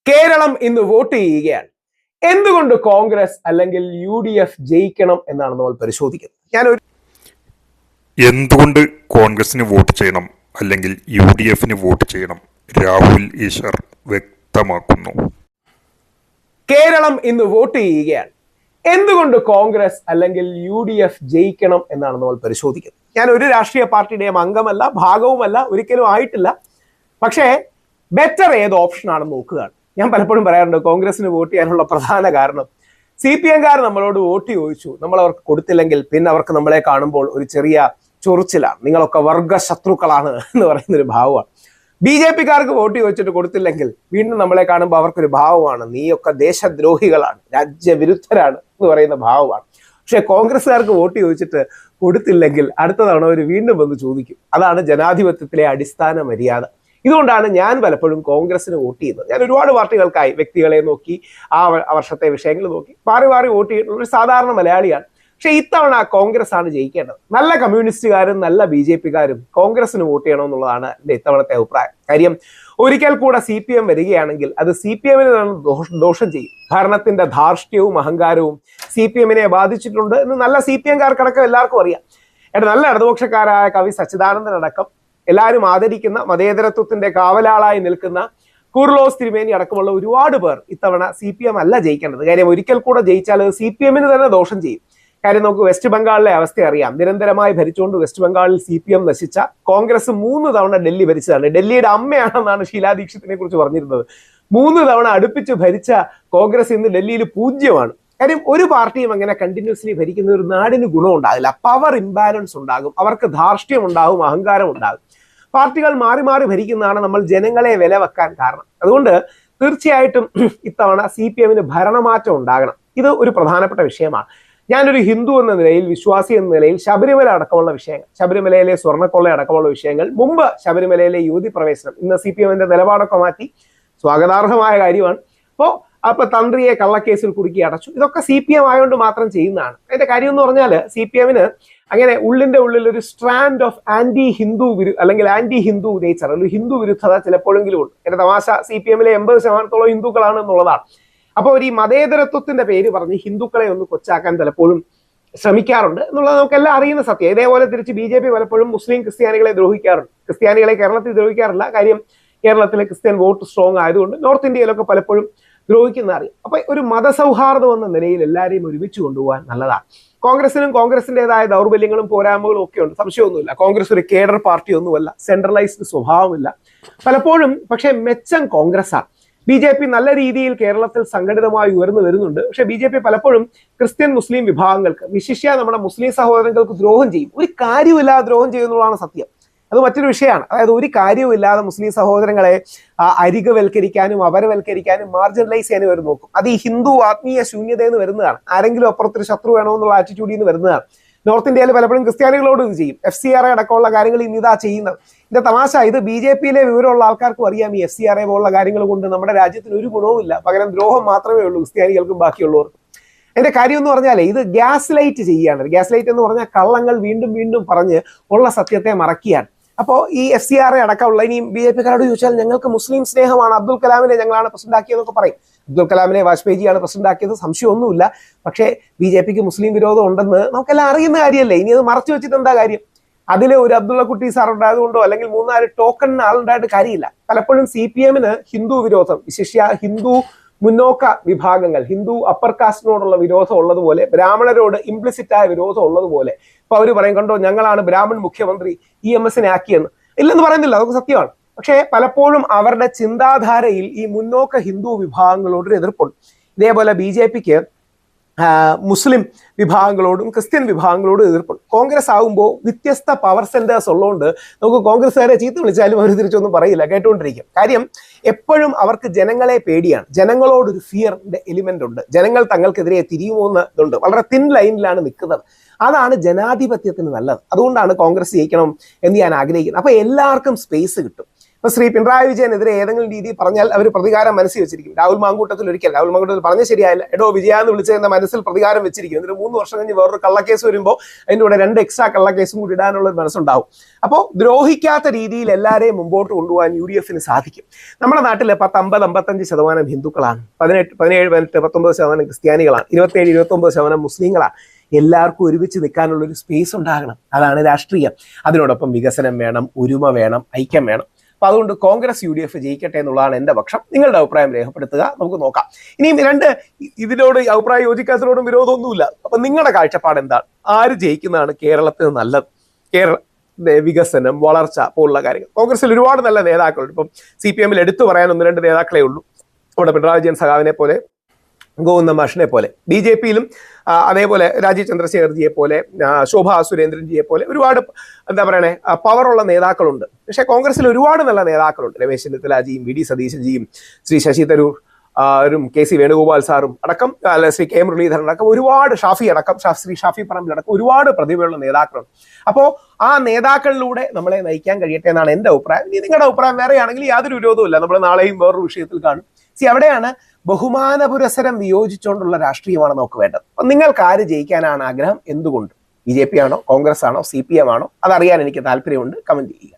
കേരളം ഇന്ന് വോട്ട് ചെയ്യുകയാണ്. എന്തുകൊണ്ട് കോൺഗ്രസ് അല്ലെങ്കിൽ UDF ജയിക്കണം എന്നാണ് നമ്മൾ പരിശോധിക്കുന്നത്. എന്തുകൊണ്ട് കോൺഗ്രസിന് വോട്ട് ചെയ്യണം അല്ലെങ്കിൽ UDF വോട്ട് ചെയ്യണം? രാഹുൽ ഈശ്വർ വ്യക്തമാക്കുന്നു. കേരളം ഇന്ന് വോട്ട് ചെയ്യുകയാണ്. എന്തുകൊണ്ട് കോൺഗ്രസ് അല്ലെങ്കിൽ UDF ജയിക്കണം എന്നാണ് നമ്മൾ പരിശോധിക്കുന്നത്. ഞാൻ ഒരു രാഷ്ട്രീയ പാർട്ടിയുടെയും അംഗമല്ല, ഭാഗവുമല്ല, ഒരിക്കലും ആയിട്ടില്ല. പക്ഷേ ബെറ്റർ ഏത് ഓപ്ഷനാണെന്ന് നോക്കുകയാണ്. ഞാൻ പലപ്പോഴും പറയാറുണ്ട്, കോൺഗ്രസിന് വോട്ട് ചെയ്യാനുള്ള പ്രധാന കാരണം CPM-കാർ നമ്മളോട് വോട്ട് ചോദിച്ചു, നമ്മൾ അവർക്ക് കൊടുത്തില്ലെങ്കിൽ പിന്നെ അവർക്ക് നമ്മളെ കാണുമ്പോൾ ഒരു ചെറിയ ചൊറിച്ചിലാണ്, നിങ്ങളൊക്കെ വർഗ ശത്രുക്കളാണ് എന്ന് പറയുന്നൊരു ഭാവമാണ്. BJP-കാർക്ക് വോട്ട് ചോദിച്ചിട്ട് കൊടുത്തില്ലെങ്കിൽ വീണ്ടും നമ്മളെ കാണുമ്പോൾ അവർക്കൊരു ഭാവമാണ്, നീയൊക്കെ ദേശദ്രോഹികളാണ്, രാജ്യവിരുദ്ധരാണ് എന്ന് പറയുന്ന ഭാവമാണ്. പക്ഷെ കോൺഗ്രസ്സുകാർക്ക് വോട്ട് ചോദിച്ചിട്ട് കൊടുത്തില്ലെങ്കിൽ അടുത്ത തവണ അവർ വീണ്ടും വന്ന് ചോദിക്കും. അതാണ് ജനാധിപത്യത്തിലെ അടിസ്ഥാന മര്യാദ. ഇതുകൊണ്ടാണ് ഞാൻ പലപ്പോഴും കോൺഗ്രസിന് വോട്ട് ചെയ്യുന്നത്. ഞാൻ ഒരുപാട് പാർട്ടികൾക്കായി വ്യക്തികളെ നോക്കി, ആ വർഷത്തെ വിഷയങ്ങൾ നോക്കി മാറി മാറി വോട്ട് ചെയ്തിട്ടുള്ള ഒരു സാധാരണ മലയാളിയാണ്. പക്ഷെ ഇത്തവണ കോൺഗ്രസ് ആണ് ജയിക്കേണ്ടത്. നല്ല കമ്മ്യൂണിസ്റ്റുകാരും നല്ല BJP-കാരും കോൺഗ്രസിന് വോട്ട് ചെയ്യണമെന്നുള്ളതാണ് എൻ്റെ ഇത്തവണത്തെ അഭിപ്രായം. കാര്യം ഒരിക്കൽ കൂടെ CPM വരികയാണെങ്കിൽ അത് CPM-ന് ദോഷം ചെയ്യും. ഭരണത്തിന്റെ ധാർഷ്ട്യവും അഹങ്കാരവും CPM-നെ ബാധിച്ചിട്ടുണ്ട് എന്ന് നല്ല CPM-കാർക്കടക്കം എല്ലാവർക്കും അറിയാം. നല്ല ഇടതുപക്ഷക്കാരായ കവി സച്ചിദാനന്ദനടക്കം എല്ലാവരും ആദരിക്കുന്ന മതേതരത്വത്തിന്റെ കാവലാളായി നിൽക്കുന്ന കൂർലോസ് തിരുമേനി അടക്കമുള്ള ഒരുപാട് പേർ ഇത്തവണ CPM അല്ല ജയിക്കേണ്ടത്. കാര്യം ഒരിക്കൽ കൂടെ ജയിച്ചാൽ അത് CPM-ന് തന്നെ ദോഷം ചെയ്യും. കാര്യം നമുക്ക് വെസ്റ്റ് ബംഗാളിലെ അവസ്ഥ അറിയാം. നിരന്തരമായി ഭരിച്ചുകൊണ്ട് വെസ്റ്റ് ബംഗാളിൽ CPM നശിച്ച കോൺഗ്രസ് 3 തവണ ഡൽഹി ഭരിച്ചതാണ്. ഡൽഹിയുടെ അമ്മയാണെന്നാണ് ഷീലാ ദീക്ഷിത്തിനെ കുറിച്ച് പറഞ്ഞിരുന്നത്. 3 തവണ അടുപ്പിച്ച് ഭരിച്ച കോൺഗ്രസ് ഇന്ന് ഡൽഹിയിൽ പൂജ്യമാണ്. കാര്യം ഒരു പാർട്ടിയും അങ്ങനെ കണ്ടിന്യൂസ്ലി ഭരിക്കുന്ന ഒരു നാടിന് ഗുണമുണ്ടാകില്ല. പവർ ഇംബാലൻസ് ഉണ്ടാകും, അവർക്ക് ധാർഷ്ട്യം ഉണ്ടാകും, അഹങ്കാരം ഉണ്ടാകും. പാർട്ടികൾ മാറി മാറി ഭരിക്കുന്നതാണ് നമ്മൾ ജനങ്ങളെ വില വെക്കാൻ കാരണം. അതുകൊണ്ട് തീർച്ചയായിട്ടും ഇത്തവണ CPM-ന് ഭരണമാറ്റം ഉണ്ടാകണം. ഇത് ഒരു പ്രധാനപ്പെട്ട വിഷയമാണ്. ഞാനൊരു ഹിന്ദു എന്ന നിലയിൽ, വിശ്വാസി എന്ന നിലയിൽ ശബരിമല അടക്കമുള്ള വിഷയങ്ങൾ, ശബരിമലയിലെ സ്വർണ്ണക്കൊള്ള അടക്കമുള്ള വിഷയങ്ങൾ, മുമ്പ് ശബരിമലയിലെ യുവതി പ്രവേശനം, ഇന്ന് CPM-ന്റെ നിലപാടൊക്കെ മാറ്റി, സ്വാഗതാർഹമായ കാര്യമാണ്. അപ്പൊ തന്ത്രിയെ കള്ളക്കേസിൽ കുടുക്കി അടച്ചു. ഇതൊക്കെ CPM ആയതുകൊണ്ട് മാത്രം ചെയ്യുന്നതാണ്. അതിന്റെ കാര്യം എന്ന് പറഞ്ഞാൽ CPM-ന് അങ്ങനെ ഉള്ളിന്റെ ഉള്ളിൽ ഒരു സ്ട്രാൻഡ് ഓഫ് ആന്റി ഹിന്ദു അല്ലെങ്കിൽ ആന്റി ഹിന്ദു നേച്ചർ, ഒരു ഹിന്ദു വിരുദ്ധത ചിലപ്പോഴെങ്കിലും ഉണ്ട്. എന്റെ തമാശ CPM-ലെ 80% ഹിന്ദുക്കളാണ് എന്നുള്ളതാണ്. അപ്പോൾ ഈ മതേതരത്വത്തിന്റെ പേര് പറഞ്ഞ് ഹിന്ദുക്കളെ ഒന്ന് കൊച്ചാക്കാൻ പലപ്പോഴും ശ്രമിക്കാറുണ്ട് എന്നുള്ളത് നമുക്കെല്ലാം അറിയുന്ന സത്യം. ഇതേപോലെ തിരിച്ച് BJP പലപ്പോഴും മുസ്ലിം ക്രിസ്ത്യാനികളെ ദ്രോഹിക്കാറുണ്ട്. ക്രിസ്ത്യാനികളെ കേരളത്തിൽ ദ്രോഹിക്കാറില്ല. കാര്യം കേരളത്തിലെ ക്രിസ്ത്യൻ വോട്ട് സ്ട്രോങ് ആയതുകൊണ്ട് നോർത്ത് ഇന്ത്യയിലൊക്കെ പലപ്പോഴും ദ്രോഹിക്കുന്ന അറിയാം. അപ്പൊ ഒരു മതസൗഹാർദ്ദം എന്ന നിലയിൽ എല്ലാവരെയും ഒരുമിച്ച് കൊണ്ടുപോകാൻ നല്ലതാണ്. കോൺഗ്രസിനും കോൺഗ്രസിൻ്റെതായ ദൗർബല്യങ്ങളും പോരായ്മകളും ഒക്കെ ഉണ്ട്, സംശയമൊന്നുമില്ല. കോൺഗ്രസ് ഒരു കേഡർ പാർട്ടി ഒന്നുമല്ല, സെൻട്രലൈസ്ഡ് സ്വഭാവമില്ല പലപ്പോഴും. പക്ഷെ മെച്ചം കോൺഗ്രസ് ആണ്. BJP നല്ല രീതിയിൽ കേരളത്തിൽ സംഘടിതമായി ഉയർന്നു വരുന്നുണ്ട്. പക്ഷെ BJP പലപ്പോഴും ക്രിസ്ത്യൻ മുസ്ലിം വിഭാഗങ്ങൾക്ക്, വിശിഷ്യ നമ്മുടെ മുസ്ലിം സഹോദരങ്ങൾക്ക് ദ്രോഹം ചെയ്യും. ഒരു കാര്യമില്ലാതെ ദ്രോഹം ചെയ്യുന്നതാണ് സത്യം. അത് മറ്റൊരു വിഷയമാണ്. അതായത് ഒരു കാര്യവുമില്ലാതെ മുസ്ലിം സഹോദരങ്ങളെ അരികവൽക്കരിക്കാനും അപരവൽക്കരിക്കാനും മാർജിനലൈസ് ചെയ്യാനും അവർ നോക്കും. അത് ഈ ഹിന്ദു ആത്മീയ ശൂന്യതയിൽ നിന്ന് വരുന്നതാണ്. ആരെങ്കിലും അപ്പുറത്തൊരു ശത്രു വേണമെന്നുള്ള ആറ്റിറ്റ്യൂഡിൽ നിന്ന് വരുന്നതാണ്. നോർത്ത് ഇന്ത്യയിൽ പലപ്പോഴും ക്രിസ്ത്യാനികളോട് ഇത് ചെയ്യും. FCRA അടക്കമുള്ള കാര്യങ്ങൾ ഇന്നിതാ ചെയ്യുന്നത്. ഇതിന്റെ തമാശ, ഇത് BJP-ലെ വിവരമുള്ള ആൾക്കാർക്കും അറിയാം. ഈ FCRA പോലുള്ള കാര്യങ്ങൾ കൊണ്ട് നമ്മുടെ രാജ്യത്തിന് ഒരു ഗുണവുമില്ല, പകരം ദ്രോഹം മാത്രമേ ഉള്ളൂ ക്രിസ്ത്യാനികൾക്കും ബാക്കിയുള്ളവർക്കും. അതിന്റെ കാര്യം എന്ന് പറഞ്ഞാൽ ഇത് ഗ്യാസ് ലൈറ്റ് ചെയ്യുകയാണ്. ഗ്യാസ് ലൈറ്റ് എന്ന് പറഞ്ഞാൽ കള്ളങ്ങൾ വീണ്ടും വീണ്ടും പറഞ്ഞ് ഉള്ള സത്യത്തെ മറക്കുകയാണ്. അപ്പോൾ ഈ FCRA അടക്കമുള്ള, ഇനിയും BJP-കാരോട് ചോദിച്ചാൽ ഞങ്ങൾക്ക് മുസ്ലിം സ്നേഹമാണ്, അബ്ദുൽ കലാമിനെ ഞങ്ങളാണ് പ്രസിഡന്റ് ആക്കിയതെന്നൊക്കെ പറയും. അബ്ദുൽ കലാമിനെ വാജ്പേയിജിയാണ് പ്രസിഡന്റ് ആക്കിയത്, സംശയമൊന്നുമില്ല. പക്ഷേ BJP-ക്ക് മുസ്ലിം വിരോധം ഉണ്ടെന്ന് നമുക്കെല്ലാം അറിയുന്ന കാര്യമല്ലേ. ഇനി അത് മറച്ചു വെച്ചിട്ട് എന്താ കാര്യം? അതിൽ ഒരു അബ്ദുള്ള കുട്ടി സാർ ഉണ്ടായതുകൊണ്ടോ അല്ലെങ്കിൽ 3-4 ടോക്കൺ ആളുണ്ടായിട്ട് കാര്യമില്ല. പലപ്പോഴും CPM-ന് ഹിന്ദു വിരോധം, വിശിഷ്യ ഹിന്ദു മുന്നോക്ക വിഭാഗങ്ങൾ, ഹിന്ദു അപ്പർ കാസ്റ്റിനോടുള്ള വിരോധം ഉള്ളതുപോലെ, ബ്രാഹ്മണരോട് ഇംപ്ലിസിറ്റായ വിരോധം ഉള്ളതുപോലെ ഇപ്പൊ അവർ പറയും, കണ്ടോ ഞങ്ങളാണ് ബ്രാഹ്മൺ മുഖ്യമന്ത്രി EMS-നെ ആക്കിയെന്ന്. ഇല്ലെന്ന് പറയുന്നില്ല, അതൊക്കെ സത്യമാണ്. പക്ഷെ പലപ്പോഴും അവരുടെ ചിന്താധാരയിൽ ഈ മുന്നോക്ക ഹിന്ദു വിഭാഗങ്ങളോടൊരു എതിർപ്പുണ്ട്. ഇതേപോലെ BJP-ക്ക് മുസ്ലിം വിഭാഗങ്ങളോടും ക്രിസ്ത്യൻ വിഭാഗങ്ങളോടും എതിർപ്പുണ്ട്. കോൺഗ്രസ് ആകുമ്പോൾ വ്യത്യസ്ത പവർ സെന്റേഴ്സ് ഉള്ളതുകൊണ്ട് നമുക്ക് കോൺഗ്രസ്സുകാരെ ചീത്ത വിളിച്ചാലും അവർ തിരിച്ചൊന്നും പറയില്ല, കേട്ടുകൊണ്ടിരിക്കും. കാര്യം എപ്പോഴും അവർക്ക് ജനങ്ങളെ പേടിയാണ്. ജനങ്ങളോടൊരു ഫിയറിന്റെ എലിമെന്റ് ഉണ്ട്. ജനങ്ങൾ തങ്ങൾക്കെതിരെ തിരിയുമോ എന്നതുണ്ട്. വളരെ തിൻ ലൈനിലാണ് നിൽക്കുന്നത്. അതാണ് ജനാധിപത്യത്തിന് നല്ലത്. അതുകൊണ്ടാണ് കോൺഗ്രസ് ജയിക്കണം എന്ന് ഞാൻ ആഗ്രഹിക്കുന്നത്. അപ്പൊ എല്ലാവർക്കും സ്പേസ് കിട്ടും. ഇപ്പൊ ശ്രീ പിണറായി വിജയനെതിരെ ഏതെങ്കിലും രീതി പറഞ്ഞാൽ അവർ പ്രതികാരം മനസ്സിൽ വെച്ചിരിക്കും. രാഹുൽ മാങ്കൂട്ടത്തിൽ പറഞ്ഞ ശരിയായില്ല, എടോ വിജയ എന്ന് വിളിച്ചതെന്ന മനസ്സിൽ പ്രതികാരം വെച്ചിരിക്കും. എന്നിട്ട് 3 വർഷം കഴിഞ്ഞ് വേറൊരു കള്ളക്കേസ് വരുമ്പോൾ അതിൻ്റെ കൂടെ 2 എക്സ്ട്രാ കള്ളക്കേസും കൂടി ഇടാനുള്ള ഒരു മനസ്സുണ്ടാവും. അപ്പോൾ ദ്രോഹിക്കാത്ത രീതിയിൽ എല്ലാവരെയും മുമ്പോട്ട് കൊണ്ടുപോകാൻ UDF-ന് സാധിക്കും. നമ്മുടെ നാട്ടിൽ 50-55% ഹിന്ദുക്കളാണ്, 17-19% ക്രിസ്ത്യാനികളാണ്, 27-29% മുസ്ലിങ്ങളാണ്. എല്ലാവർക്കും ഒരുമിച്ച് നിൽക്കാനുള്ള ഒരു സ്പേസ് ഉണ്ടാകണം. അതാണ് രാഷ്ട്രീയം. അതിനോടൊപ്പം വികസനം വേണം, ഒരുമ വേണം, ഐക്യം വേണം. അപ്പൊ അതുകൊണ്ട് കോൺഗ്രസ് UDF ജയിക്കട്ടെ എന്നുള്ളതാണ് എൻ്റെ പക്ഷം. നിങ്ങളുടെ അഭിപ്രായം രേഖപ്പെടുത്തുക, നമുക്ക് നോക്കാം. ഇനിയും ഇതിനോട് അഭിപ്രായം യോജിക്കാത്തതിനോടും വിരോധമൊന്നുമില്ല. അപ്പൊ നിങ്ങളുടെ കാഴ്ചപ്പാട് എന്താണ്? ആര് ജയിക്കുന്നതാണ് കേരളത്തിന് നല്ലത്? വികസനം, വളർച്ച പോലുള്ള കാര്യങ്ങൾ. കോൺഗ്രസിൽ ഒരുപാട് നല്ല നേതാക്കളുണ്ട്. ഇപ്പം CPM-ൽ എടുത്തു പറയാൻ 1-2 നേതാക്കളെ ഉള്ളൂ. അവിടെ പിണറായി വിജയൻ സഖാവിനെ പോലെ, ഗോവിന്ദ മാഷിനെ പോലെ. BJP-യിലും അതേപോലെ രാജീവ് ചന്ദ്രശേഖർജിയെ പോലെ, ശോഭാ സുരേന്ദ്രൻജിയെ പോലെ ഒരുപാട് പവറുള്ള നേതാക്കളുണ്ട്. പക്ഷേ കോൺഗ്രസിൽ ഒരുപാട് നല്ല നേതാക്കളുണ്ട്. രമേശ് ചെന്നിത്തലജിയും VD സതീശൻജിയും ശ്രീ ശശി തരൂർ KC വേണുഗോപാൽ സാറും അടക്കം, ശ്രീ K മുരളീധരൻ അടക്കം, ഒരുപാട് ശ്രീ ഷാഫി പറമ്പിലടക്കം ഒരുപാട് പ്രതിഭയുള്ള നേതാക്കളുണ്ട്. അപ്പോൾ ആ നേതാക്കളിലൂടെ നമ്മളെ നയിക്കാൻ കഴിയട്ടെ എന്നാണ് എൻ്റെ അഭിപ്രായം. ഇനി നിങ്ങളുടെ അഭിപ്രായം വേറെയാണെങ്കിൽ യാതൊരു വിരോധവുമില്ല. നമ്മൾ നാളെയും വേറൊരു വിഷയത്തിൽ കാണും. അവിടെയാണ് ബഹുമാന പുരസരം വിയോജിച്ചുകൊണ്ടുള്ള രാഷ്ട്രീയമാണ് നമുക്ക് വേണ്ടത്. അപ്പം നിങ്ങൾക്ക് ആര് ജയിക്കാനാണ് ആഗ്രഹം? എന്തുകൊണ്ട്? BJP ആണോ, കോൺഗ്രസ് ആണോ, CPM ആണോ? അതറിയാൻ എനിക്ക് താല്പര്യമുണ്ട്. കമന്റ് ചെയ്യുക.